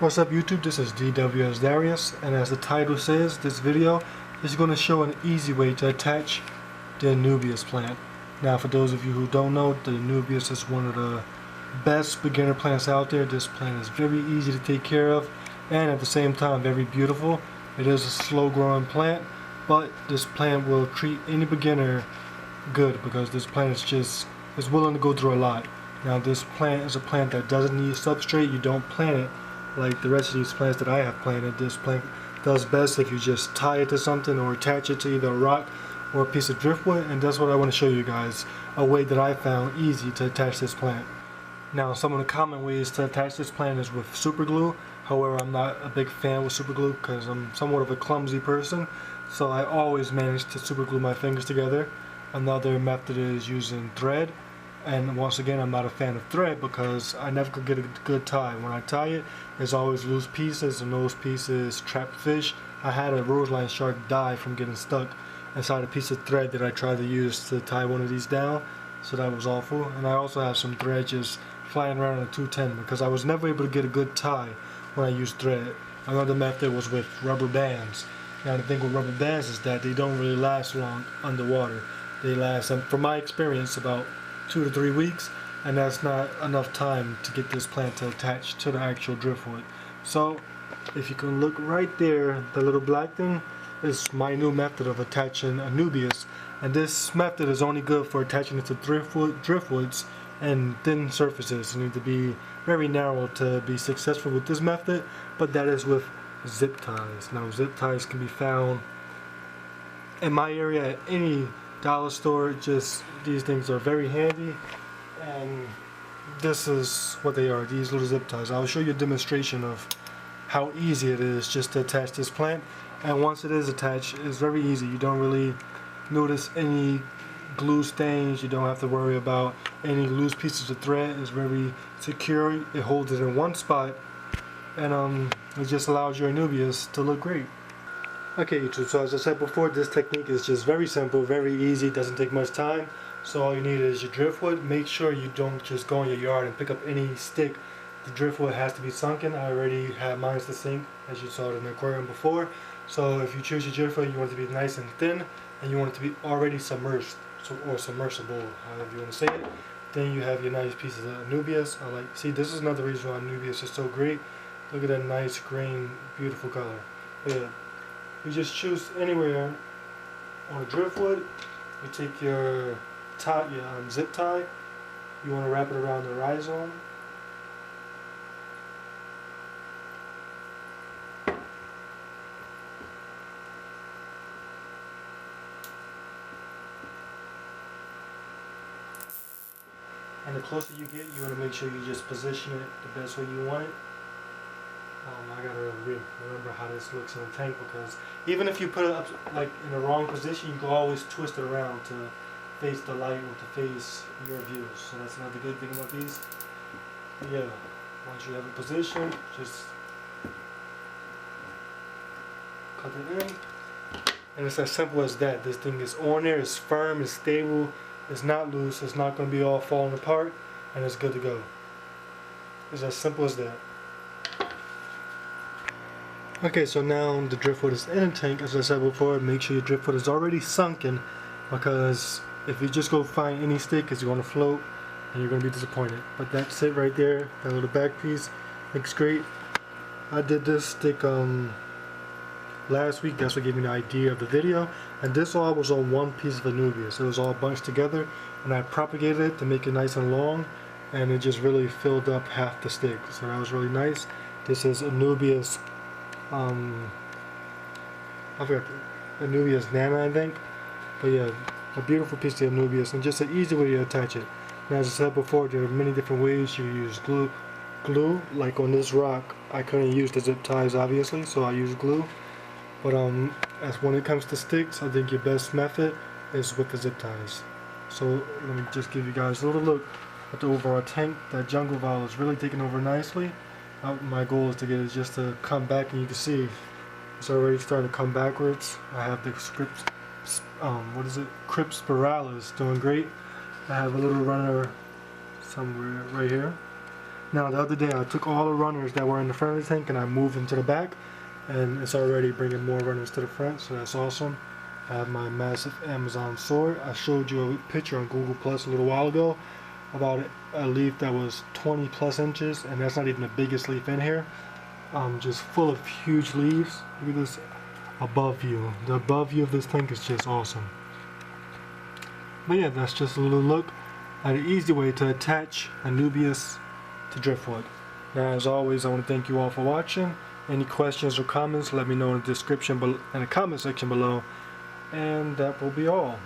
What's up YouTube, this is DWS Darius, and as the title says, this video is going to show an easy way to attach the Anubias plant. Now for those of you who don't know, the Anubias is one of the best beginner plants out there. This plant is very easy to take care of and at the same time very beautiful. It is a slow growing plant, but this plant will treat any beginner good because this plant is willing to go through a lot. Now this plant is a plant that doesn't need substrate. You don't plant it like the rest of these plants that I have planted. This plant does best if you just tie it to something or attach it to either a rock or a piece of driftwood, and that's what I want to show you guys, a way that I found easy to attach this plant. Now some of the common ways to attach this plant is with super glue. However, I'm not a big fan with super glue because I'm somewhat of a clumsy person, so I always manage to super glue my fingers together. Another method is using thread, and once again I'm not a fan of thread because I never could get a good tie. When I tie it, there's always loose pieces and those pieces trap fish. I had a roseline shark die from getting stuck inside a piece of thread that I tried to use to tie one of these down, so that was awful. And I also have some thread just flying around on a 210 because I was never able to get a good tie when I used thread. Another method was with rubber bands. Now the thing with rubber bands is that they don't really last long underwater. They last, from my experience, about 2 to 3 weeks, and that's not enough time to get this plant to attach to the actual driftwood. So if you can look right there, the little black thing is my new method of attaching Anubias, and this method is only good for attaching it to driftwoods and thin surfaces. You need to be very narrow to be successful with this method, but that is with zip ties. Now zip ties can be found in my area at any dollar store. Just these things are very handy, and this is what they are, these little zip ties. I'll show you a demonstration of how easy it is just to attach this plant, and once it is attached, it's very easy. You don't really notice any glue stains. You don't have to worry about any loose pieces of thread. It's very secure. It holds it in one spot, and it just allows your Anubias to look great. Okay YouTube, so as I said before, this technique is just very simple, very easy, doesn't take much time. So all you need is your driftwood. Make sure you don't just go in your yard and pick up any stick. The driftwood has to be sunken. I already have mine to sink, as you saw it in the aquarium before. So if you choose your driftwood, you want it to be nice and thin, and you want it to be already submerged, or submersible, however you want to say it. Then you have your nice pieces of Anubias. See, this is another reason why Anubias is so great. Look at that nice green, beautiful color. But yeah. You just choose anywhere on a driftwood. You take your zip tie. You want to wrap it around the rhizome. And the closer you get, you want to make sure you just position it the best way you want it. I gotta remember how this looks in the tank, because even if you put it up like in the wrong position, you can always twist it around to face the light or to face your views. So that's another good thing about these. But yeah, once you have a position, just cut it in, and it's as simple as that. This thing is on there, it's firm, it's stable, it's not loose, it's not going to be all falling apart, and it's good to go. It's as simple as that. Okay, so now the driftwood is in the tank. As I said before, make sure your driftwood is already sunken, because if you just go find any stick, it's going to float and you're going to be disappointed. But that's it right there. That little back piece looks great. I did this stick last week. That's what gave me the idea of the video. And this all was on one piece of Anubias. It was all bunched together, and I propagated it to make it nice and long, and it just really filled up half the stick. So that was really nice. This is Anubias. I forgot, Anubias Nana, I think. But yeah, a beautiful piece of Anubias, and just an easy way to attach it. Now, as I said before, there are many different ways. You use glue. Like on this rock, I couldn't use the zip ties obviously, so I use glue. But as when it comes to sticks, I think your best method is with the zip ties. So let me just give you guys a little look at the overall tank. That jungle vowel is really taking over nicely. My goal is to get it just to come back, and you can see it's already starting to come backwards. I have the Crypt Spiralis doing great. I have a little runner somewhere right here. Now the other day I took all the runners that were in the front of the tank and I moved them to the back, and it's already bringing more runners to the front, so that's awesome. I have my massive Amazon sword. I showed you a picture on Google Plus a little while ago about a leaf that was 20 plus inches, and that's not even the biggest leaf in here. Just full of huge leaves. Look at this above view. The above view of this tank is just awesome. But yeah, that's just a little look at an easy way to attach Anubias to driftwood. Now, as always, I want to thank you all for watching. Any questions or comments, let me know in the description in the comment section below. And that will be all.